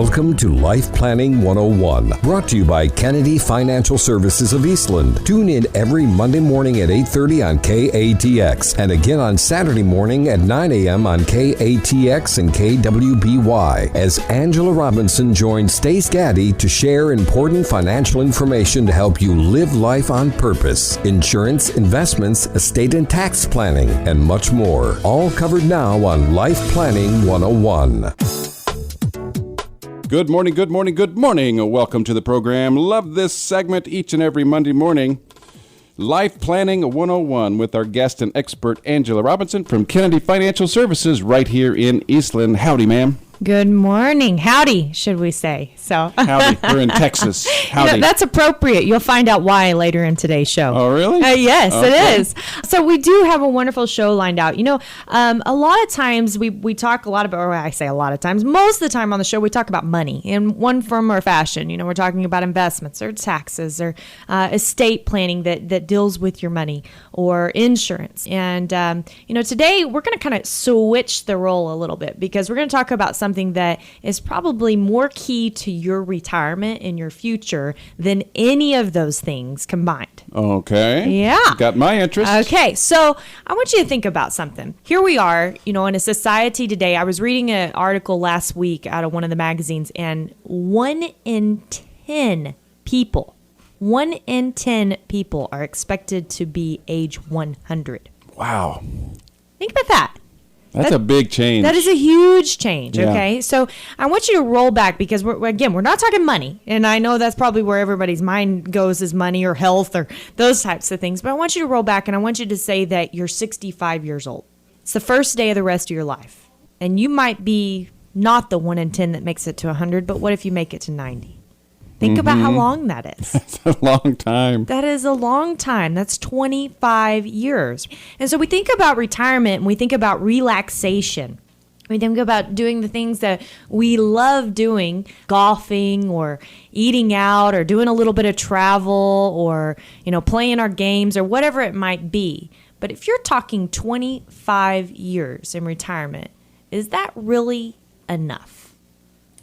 Welcome to Life Planning 101, brought to you by Kennedy Financial Services of Eastland. Tune in every Monday morning at 8:30 on KATX and again on Saturday morning at 9 a.m. on KATX and KWBY as Angela Robinson joins Stace Gaddy to share important financial information to help you live life on purpose. Insurance, investments, estate and tax planning, and much more. All covered now on Life Planning 101. Good morning, good morning, good morning. Welcome to the program. Love this segment each and every Monday morning. Life Planning 101 with our guest and expert Angela Robinson from Kennedy Financial Services right here in Eastland. Howdy, ma'am. Good morning. Howdy, should we say. So howdy. We're in Texas. Howdy. That's appropriate. You'll find out why later in today's show. Oh, really? Yes, okay. It is. So we do have a wonderful show lined out. You know, a lot of times we talk a lot about, or I say a lot of times, most of the time on the show we talk about money in one form or fashion. You know, we're talking about investments or taxes or estate planning that deals with your money or insurance. And, you know, today we're going to kind of switch the role a little bit because we're going to talk about something that is probably more key to your retirement and your future than any of those things combined. Okay. Yeah. Got my interest. Okay. So I want you to think about something. Here we are, you know, in a society today. I was reading an article last week out of one of the magazines, and 1 in 10 people are expected to be age 100. Wow. Think about that. That's a big change. That is a huge change, Yeah. okay? So I want you to roll back because, we're not talking money. And I know that's probably where everybody's mind goes is money or health or those types of things. But I want you to roll back and I want you to say that you're 65 years old. It's the first day of the rest of your life. And you might be not the 1 in 10 that makes it to 100, but what if you make it to 90? Think about how long that is. That's a long time. That is a long time. That's 25 years. And so we think about retirement and we think about relaxation. We think about doing the things that we love doing, golfing or eating out or doing a little bit of travel or, you know, playing our games or whatever it might be. But if you're talking 25 years in retirement, is that really enough?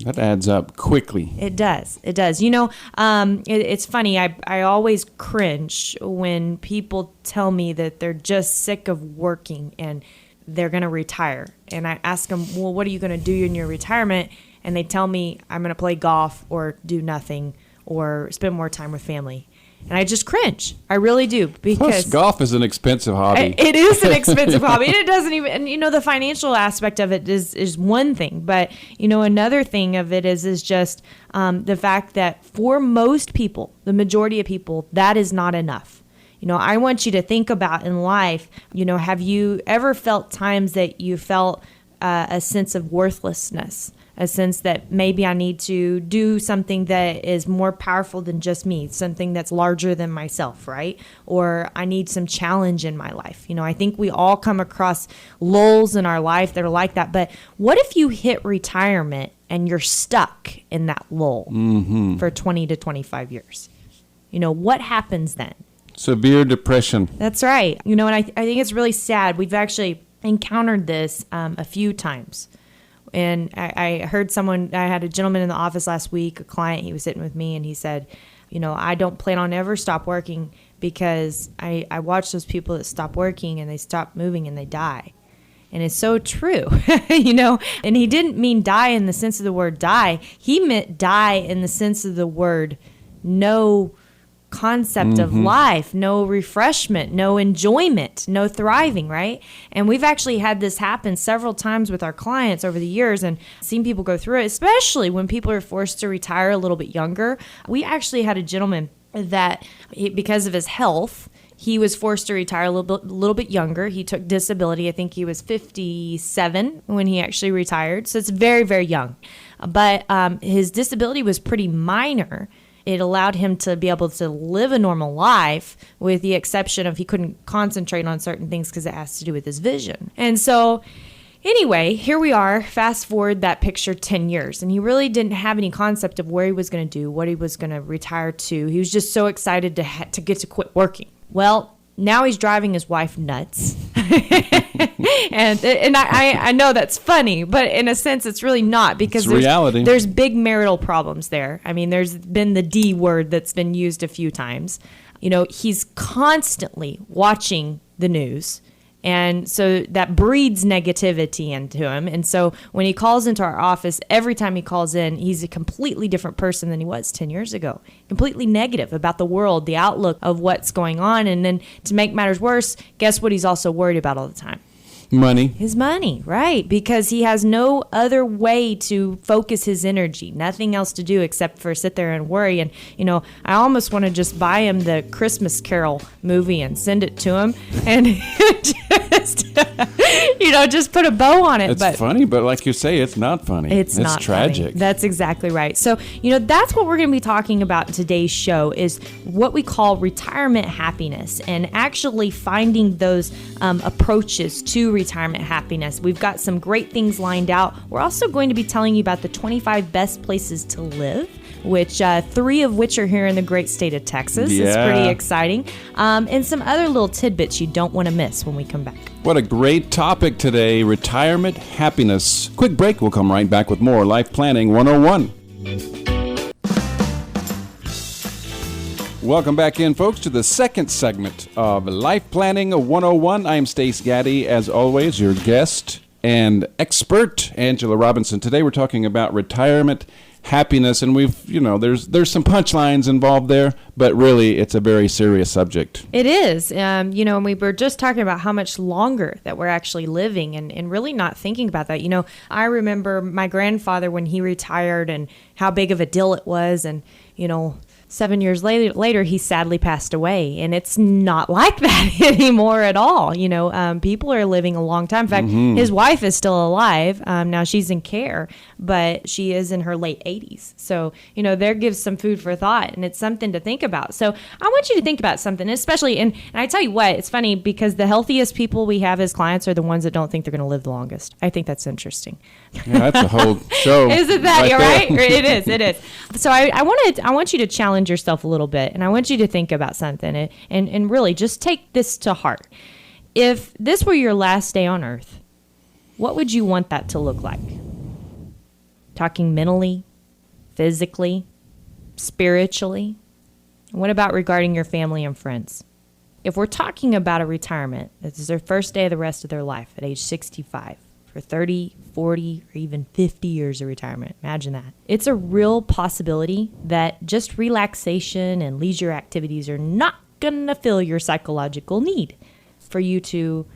That adds up quickly. It does. It does. You know, it's funny. I always cringe when people tell me that they're just sick of working and they're going to retire. And I ask them, well, what are you going to do in your retirement? And they tell me I'm going to play golf or do nothing or spend more time with family. And I just cringe. I really do. Because plus, golf is an expensive hobby. It is an expensive hobby. And it doesn't even, and you know, the financial aspect of it is one thing. But, you know, another thing of it is just the fact that for most people, the majority of people, that is not enough. You know, I want you to think about in life, you know, have you ever felt times that you felt a sense of worthlessness? A sense that maybe I need to do something that is more powerful than just me, something that's larger than myself, right? Or I need some challenge in my life. You know, I think we all come across lulls in our life that are like that. But what if you hit retirement and you're stuck in that lull for 20 to 25 years? You know, what happens then? Severe depression. That's right. You know, and I think it's really sad. We've actually encountered this a few times. And I heard I had a gentleman in the office last week, a client, he was sitting with me and he said, you know, I don't plan on ever stop working because I watch those people that stop working and they stop moving and they die. And it's so true, you know, and he didn't mean die in the sense of the word die. He meant die in the sense of the word no concept of life, no refreshment, no enjoyment, no thriving, right? And we've actually had this happen several times with our clients over the years and seen people go through it, especially when people are forced to retire a little bit younger. We actually had a gentleman that, because of his health, he was forced to retire a little bit younger. He took disability. I think he was 57 when he actually retired. So it's very, very young. But his disability was pretty minor. It allowed him to be able to live a normal life with the exception of he couldn't concentrate on certain things because it has to do with his vision. And so anyway, here we are, fast forward that picture 10 years. And he really didn't have any concept of where he was going to do, what he was going to retire to. He was just so excited to get to quit working. Well, Now he's driving his wife nuts. and I know that's funny, but in a sense it's really not, because there's big marital problems there. I mean, there's been the D word that's been used a few times. You know, he's constantly watching the news. And so that breeds negativity into him. And so when he calls into our office, every time he calls in, he's a completely different person than he was 10 years ago. Completely negative about the world, the outlook of what's going on. And then to make matters worse, guess what he's also worried about all the time? Money. His money, right. Because he has no other way to focus his energy, nothing else to do except for sit there and worry. And, you know, I almost want to just buy him the Christmas Carol movie and send it to him and just, just put a bow on it. It's funny, but like you say, it's not funny. It's not tragic. Funny. That's exactly right. So, that's what we're going to be talking about in today's show, is what we call retirement happiness, and actually finding those approaches to retirement happiness. We've got some great things lined out. We're also going to be telling you about the 25 best places to live, which 3 of which are here in the great state of Texas. Yeah. It's pretty exciting. And some other little tidbits you don't want to miss when we come back. What a great topic today, retirement happiness. Quick break. We'll come right back with more Life Planning 101. Welcome back in, folks, to the second segment of Life Planning 101. I'm Stace Gaddy, as always, your guest and expert, Angela Robinson. Today we're talking about retirement happiness, and there's some punchlines involved there, but really it's a very serious subject. It is. And we were just talking about how much longer that we're actually living, and really not thinking about that. I remember my grandfather when he retired and how big of a deal it was, and 7 years later, he sadly passed away. And it's not like that anymore at all. People are living a long time. In fact, his wife is still alive. Now she's in care, but she is in her late 80s. So, there gives some food for thought, and it's something to think about. So I want you to think about something, especially, and I tell you what, it's funny because the healthiest people we have as clients are the ones that don't think they're going to live the longest. I think that's interesting. Yeah, that's a whole show. Isn't that right? It is. So I want you to challenge yourself a little bit, and I want you to think about something and really just take this to heart. If this were your last day on earth, what would you want that to look like? Talking mentally, physically, spiritually? What about regarding your family and friends? If we're talking about a retirement, this is their first day of the rest of their life at age 65. For 30, 40, or even 50 years of retirement. Imagine that. It's a real possibility that just relaxation and leisure activities are not going to fill your psychological need for you to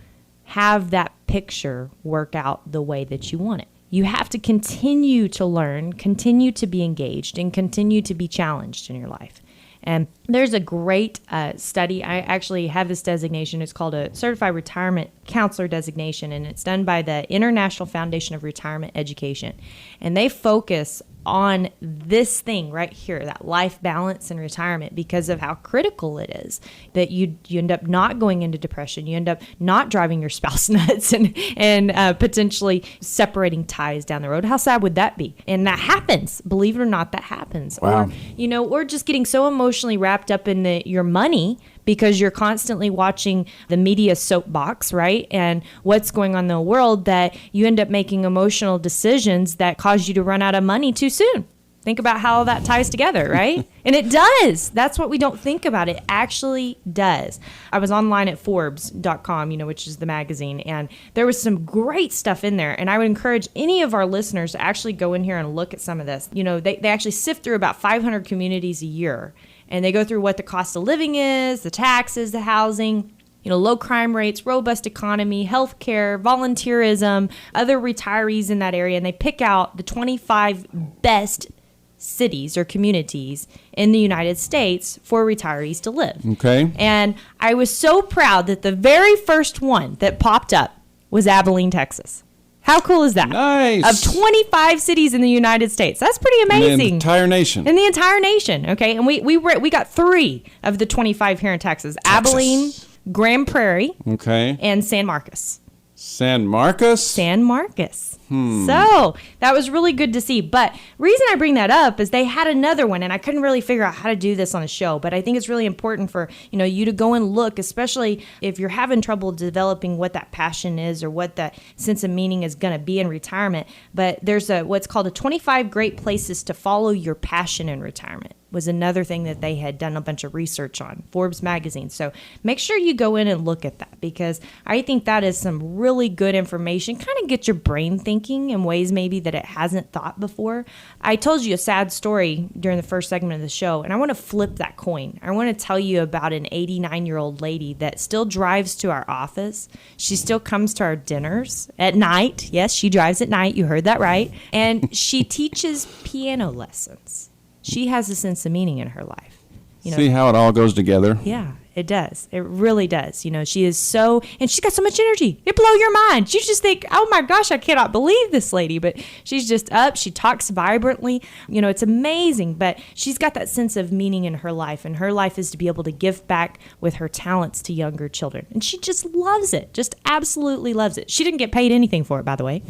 have that picture work out the way that you want it. You have to continue to learn, continue to be engaged, and continue to be challenged in your life. And there's a great study. I actually have this designation. It's called a Certified Retirement Counselor designation, and it's done by the International Foundation of Retirement Education. And they focus on this thing right here, that life balance in retirement, because of how critical it is that you end up not going into depression. You end up not driving your spouse nuts and potentially separating ties down the road. How sad would that be? And that happens. Believe it or not, that happens. Wow. Or just getting so emotionally wrapped up in your money because you're constantly watching the media soapbox, right? And what's going on in the world, that you end up making emotional decisions that cause you to run out of money too soon. Think about how that ties together, right? And it does. That's what we don't think about. It actually does. I was online at Forbes.com, which is the magazine, and there was some great stuff in there. And I would encourage any of our listeners to actually go in here and look at some of this. They actually sift through about 500 communities a year, and they go through what the cost of living is, the taxes, the housing, low crime rates, robust economy, healthcare, volunteerism, other retirees in that area, and they pick out the 25 best cities or communities in the United States for retirees to live. Okay. And I was so proud that the very first one that popped up was Abilene, Texas. How cool is that? Nice. Of 25 cities in the United States. That's pretty amazing. In the entire nation. In the entire nation. Okay. And we got 3 of the 25 here in Texas. Abilene, Grand Prairie, okay, and San Marcos. San Marcos? San Marcos. So that was really good to see. But reason I bring that up is they had another one, and I couldn't really figure out how to do this on a show. But I think it's really important for you to go and look, especially if you're having trouble developing what that passion is or what that sense of meaning is going to be in retirement. But there's what's called a 25 great places to follow your passion in retirement. Was another thing that they had done a bunch of research on, Forbes magazine. So make sure you go in and look at that, because I think that is some really good information. Kind of get your brain thinking in ways maybe that it hasn't thought before. I told you a sad story during the first segment of the show, and I want to flip that coin. I want to tell you about an 89-year-old lady that still drives to our office. She still comes to our dinners at night. Yes, she drives at night. You heard that right. And she teaches piano lessons. She has a sense of meaning in her life. See how it all goes together? Yeah, it does. It really does. She is so, and she's got so much energy. It blow your mind. You just think, oh my gosh, I cannot believe this lady. But she's just up. She talks vibrantly. It's amazing. But she's got that sense of meaning in her life. And her life is to be able to give back with her talents to younger children. And she just loves it. Just absolutely loves it. She didn't get paid anything for it, by the way.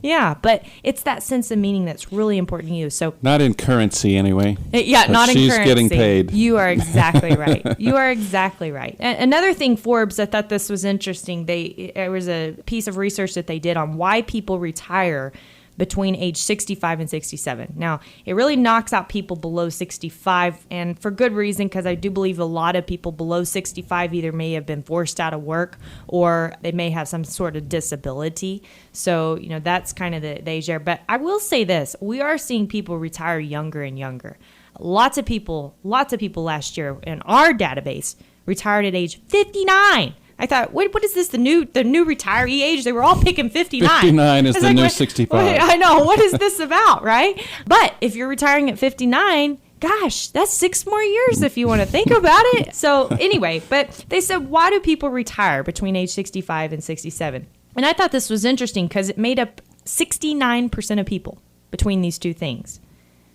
Yeah, but it's that sense of meaning that's really important to you. So not in currency anyway. Yeah, not in currency. She's getting paid. You are exactly right. You are exactly right. Another thing, Forbes, I thought this was interesting. There was a piece of research that they did on why people retire between age 65 and 67. Now, it really knocks out people below 65, and for good reason, because I do believe a lot of people below 65 either may have been forced out of work or they may have some sort of disability. So, that's kind of the age there. But I will say this, we are seeing people retire younger and younger. Lots of people last year in our database retired at age 59. I thought, what is this, the new retiree age? They were all picking 59. 59 is the new 65. I know. What is this about, right? But if you're retiring at 59, gosh, that's 6 more years if you want to think about it. So anyway, but they said, why do people retire between age 65 and 67? And I thought this was interesting because it made up 69% of people between these two things,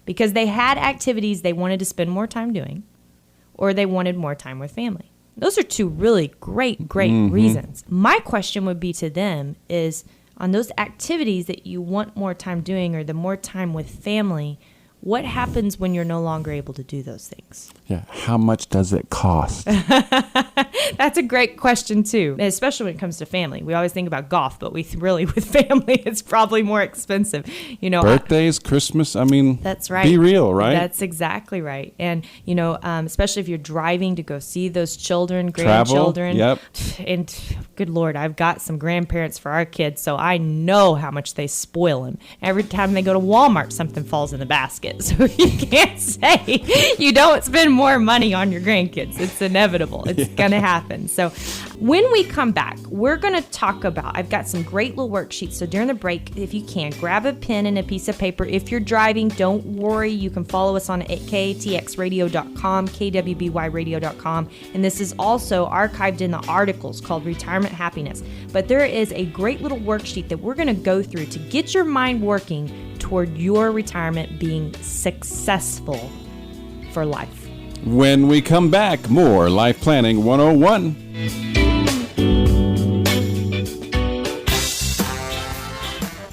because they had activities they wanted to spend more time doing, or they wanted more time with family. Those are two really great reasons. My question would be to them is, on those activities that you want more time doing or the more time with family, what happens when you're no longer able to do those things? Yeah, how much does it cost? That's a great question, too, especially when it comes to family. We always think about golf, but with family, it's probably more expensive. Birthdays, Christmas, that's right. Be real, right? That's exactly right. And, especially if you're driving to go see those children, Travel, grandchildren. yep. And good Lord, I've got some grandparents for our kids, so I know how much they spoil them. Every time they go to Walmart, something falls in the basket. So you can't say you don't spend more money on your grandkids. It's inevitable. It's going to happen. So when we come back, we're going to talk about, I've got some great little worksheets. So during the break, if you can, grab a pen and a piece of paper. If you're driving, don't worry. You can follow us on KATXradio.com, KWBYradio.com. And this is also archived in the articles called Retirement Happiness. But there is a great little worksheet that we're going to go through to get your mind working toward your retirement being successful for life. When we come back, more Life Planning 101.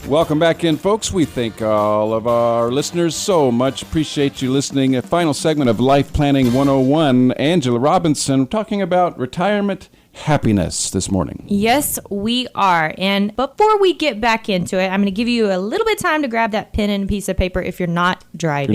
Welcome back in, folks. We thank all of our listeners so much. Appreciate you listening. A final segment of Life Planning 101. Angela Robinson talking about retirement happiness this morning. Yes, we are. And before we get back into it, I'm going to give you a little bit of time to grab that pen and piece of paper if you're not driving. If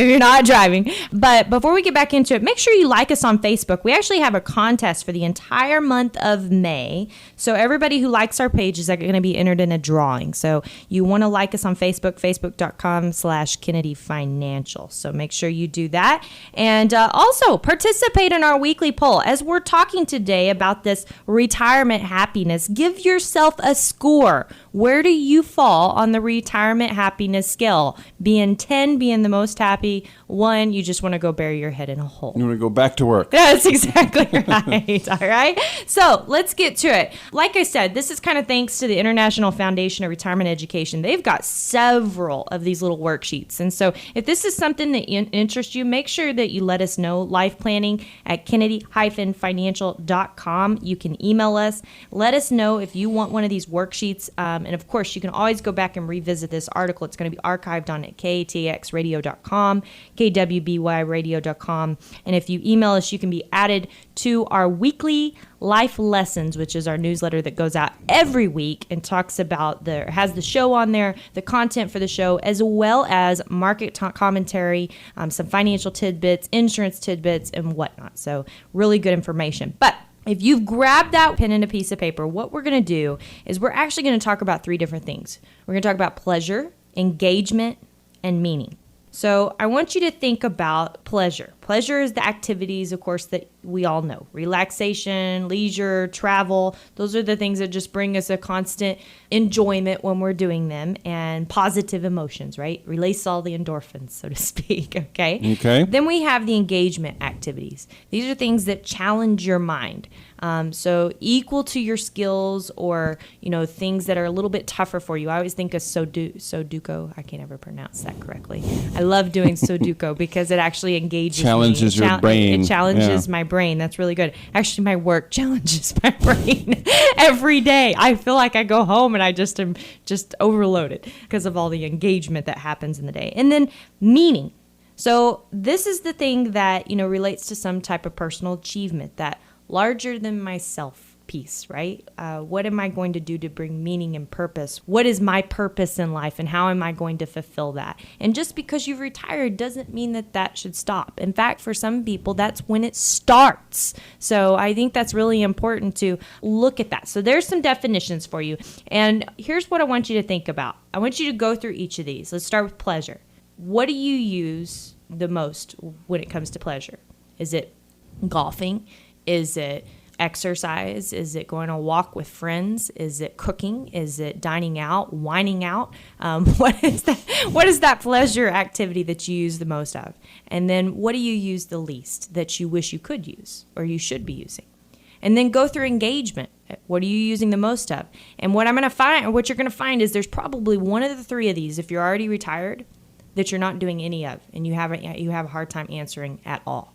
you're not driving. But before we get back into it, make sure you like us on Facebook. We actually have a contest for the entire month of May. So everybody who likes our pages are going to be entered in a drawing. So you want to like us on Facebook, facebook.com/Kennedy Financial. So make sure you do that. And also participate in our weekly poll. As we're talking today about this retirement happiness, give yourself a score. Where do you fall on the retirement happiness scale? Being 10, being the most happy. 1, you just want to go bury your head in a hole. You want to go back to work. That's exactly right. All right. So let's get to it. Like I said, this is kind of thanks to the International Foundation of Retirement Education. They've got several of these little worksheets. And so if this is something that interests you, make sure that you let us know. Life planning at kennedy-financial.com. You can email us. Let us know if you want one of these worksheets. And of course, you can always go back and revisit this article. It's going to be archived on at katxradio.com, kwbyradio.com. And if you email us, you can be added to our weekly Life Lessons, which is our newsletter that goes out every week and talks about has the show on there, the content for the show, as well as market commentary, some financial tidbits, insurance tidbits, and whatnot. So really good information. But if you've grabbed that pen and a piece of paper, what we're going to do is we're actually going to talk about 3 different things. We're going to talk about pleasure, engagement, and meaning. So I want you to think about pleasure. Pleasure is the activities, of course, that we all know. Relaxation, leisure, travel. Those are the things that just bring us a constant enjoyment when we're doing them, and positive emotions, right? Release all the endorphins, so to speak, okay? Okay. Then we have the engagement activities. These are things that challenge your mind. So equal to your skills, or, things that are a little bit tougher for you. I always think of Sudoku. I can't ever pronounce that correctly. I love doing Sudoku because it actually engages challenges me. your brain. It challenges my brain. That's really good. Actually, my work challenges my brain every day. I feel like I go home and I just am just overloaded because of all the engagement that happens in the day. And then meaning. So this is the thing that, relates to some type of personal achievement, that larger than myself piece, right? What am I going to do to bring meaning and purpose? What is my purpose in life, and how am I going to fulfill that? And just because you've retired doesn't mean that should stop. In fact, for some people, that's when it starts. So I think that's really important to look at that. So there's some definitions for you. And here's what I want you to think about. I want you to go through each of these. Let's start with pleasure. What do you use the most when it comes to pleasure? Is it golfing? Is it exercise? Is it going on a walk with friends? Is it cooking? Is it dining out, wining out? What is that? What is that pleasure activity that you use the most of? And then what do you use the least that you wish you could use or you should be using? And then go through engagement. What are you using the most of? And what you're going to find is there's probably one of the 3 of these, if you're already retired, that you're not doing any of, and you have a hard time answering at all.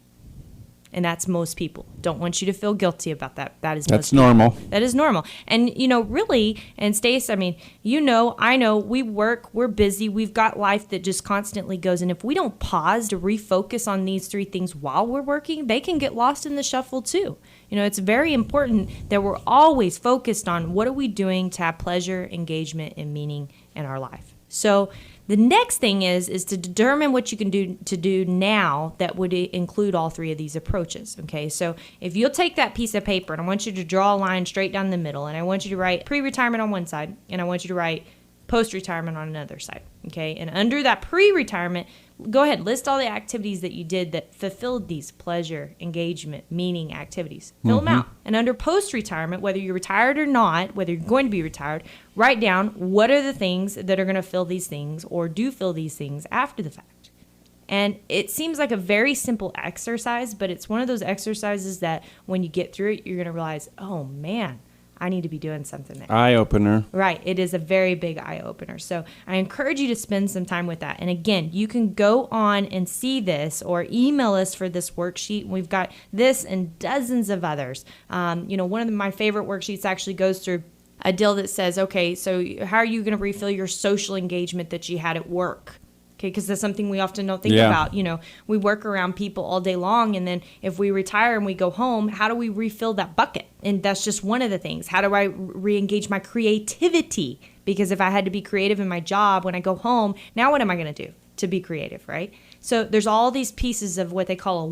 And that's most people. Don't want you to feel guilty about that. That's normal. That is normal. And, really, and Stace, I know, we work, we're busy, we've got life that just constantly goes. And if we don't pause to refocus on these 3 things while we're working, they can get lost in the shuffle too. It's very important that we're always focused on what are we doing to have pleasure, engagement, and meaning in our life. So the next thing is to determine what you can do now that would include all 3 of these approaches. Okay, so if you'll take that piece of paper, and I want you to draw a line straight down the middle, and I want you to write pre-retirement on one side, and I want you to write post-retirement on another side. Okay, and under that pre-retirement, go ahead, list all the activities that you did that fulfilled these pleasure, engagement, meaning activities. Fill them out. And under post-retirement, whether you're retired or not, whether you're going to be retired, write down what are the things that are going to fill these things or do fill these things after the fact. And it seems like a very simple exercise, but it's one of those exercises that when you get through it, you're going to realize, oh man, I need to be doing something there. Eye-opener. Right. It is a very big eye-opener. So I encourage you to spend some time with that. And again, you can go on and see this or email us for this worksheet. We've got this and dozens of others. One of my favorite worksheets actually goes through a deal that says, okay, so how are you going to refill your social engagement that you had at work? Okay, because that's something we often don't think about. We work around people all day long, and then if we retire and we go home, how do we refill that bucket? And that's just one of the things. How do I re-engage my creativity? Because if I had to be creative in my job when I go home, now what am I going to do to be creative, right? So there's all these pieces of what they call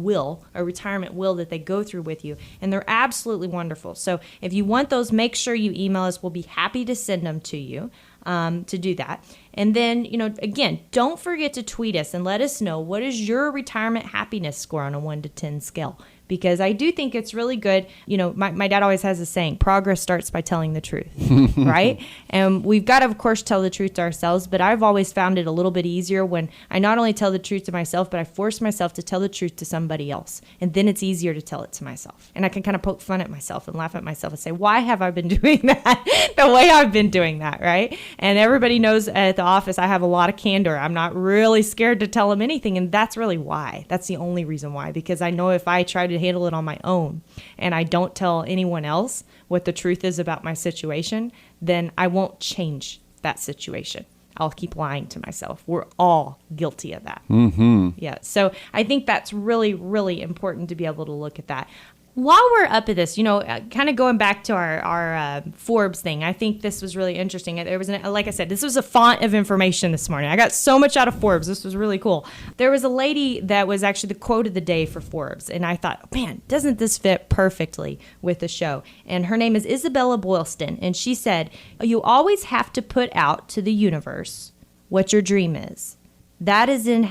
a retirement will that they go through with you, and they're absolutely wonderful. So if you want those, make sure you email us. We'll be happy to send them to you to do that. And then, again, don't forget to tweet us and let us know, what is your retirement happiness score on a 1 to 10 scale? Because I do think it's really good. My dad always has a saying, progress starts by telling the truth, right? And we've got to, of course, tell the truth to ourselves. But I've always found it a little bit easier when I not only tell the truth to myself, but I force myself to tell the truth to somebody else. And then it's easier to tell it to myself. And I can kind of poke fun at myself and laugh at myself and say, why have I been doing that the way I've been doing that, right? And everybody knows at the office I have a lot of candor. I'm not really scared to tell them anything. And that's really why. That's the only reason why. Because I know if I try to handle it on my own and I don't tell anyone else what the truth is about my situation, then I won't change that situation. I'll keep lying to myself. We're all guilty of that. Mm-hmm. Yeah. So I think that's really, really important to be able to look at that. While we're up at this, kind of going back to our Forbes thing, I think this was really interesting. There was, like I said, this was a font of information this morning. I got so much out of Forbes. This was really cool. There was a lady that was actually the quote of the day for Forbes, and I thought, man, doesn't this fit perfectly with the show? And her name is Isabella Boylston, and she said, you always have to put out to the universe what your dream is. That is in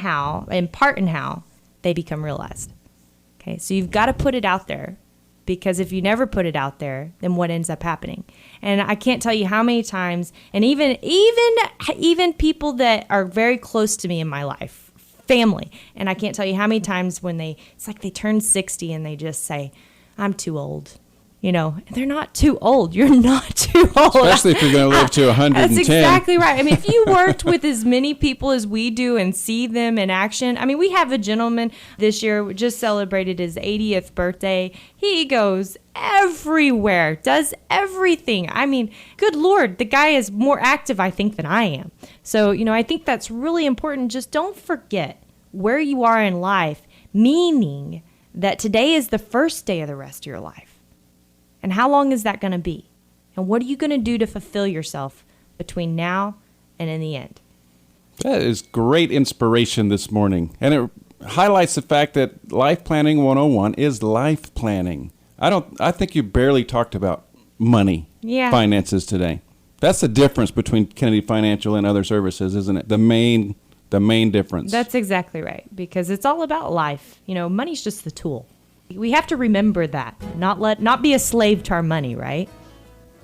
part in how they become realized. Okay, so you've got to put it out there, because if you never put it out there, then what ends up happening? And I can't tell you how many times, and even people that are very close to me in my life, family, and I can't tell you how many times when it's like they turn 60 and they just say, I'm too old. They're not too old. You're not too old. Especially if you're going to live to 110. That's exactly right. I mean, if you worked with as many people as we do and see them in action. I mean, we have a gentleman this year just celebrated his 80th birthday. He goes everywhere, does everything. I mean, good Lord, the guy is more active, I think, than I am. So, I think that's really important. Just don't forget where you are in life, meaning that today is the first day of the rest of your life. And how long is that going to be? And what are you going to do to fulfill yourself between now and in the end? That is great inspiration this morning. And it highlights the fact that Life Planning 101 is life planning. I think you barely talked about money, finances today. That's the difference between Kennedy Financial and other services, isn't it? The main difference. That's exactly right, because it's all about life. Money's just the tool. We have to remember that, not be a slave to our money, right?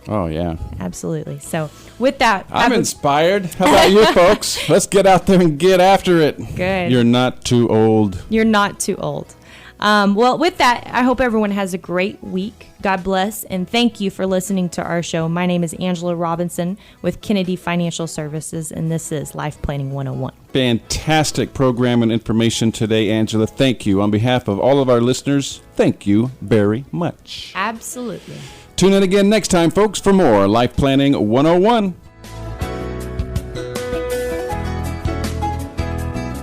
Oh, yeah. Absolutely. So with that, I'm inspired. How about you folks? Let's get out there and get after it. Good. You're not too old. You're not too old. Well, with that, I hope everyone has a great week. God bless, and thank you for listening to our show. My name is Angela Robinson with Kennedy Financial Services, and this is Life Planning 101. Fantastic program and information today, Angela. Thank you. On behalf of all of our listeners, thank you very much. Absolutely. Tune in again next time, folks, for more Life Planning 101.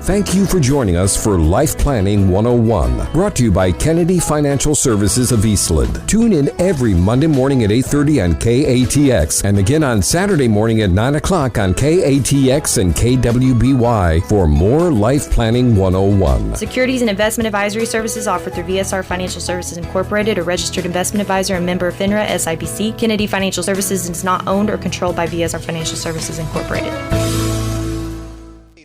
Thank you for joining us for Life Planning 101, brought to you by Kennedy Financial Services of Eastland. Tune in every Monday morning at 8:30 on KATX and again on Saturday morning at 9 o'clock on KATX and KWBY for more Life Planning 101. Securities and investment advisory services offered through VSR Financial Services Incorporated, a registered investment advisor and member of FINRA SIPC. Kennedy Financial Services is not owned or controlled by VSR Financial Services Incorporated.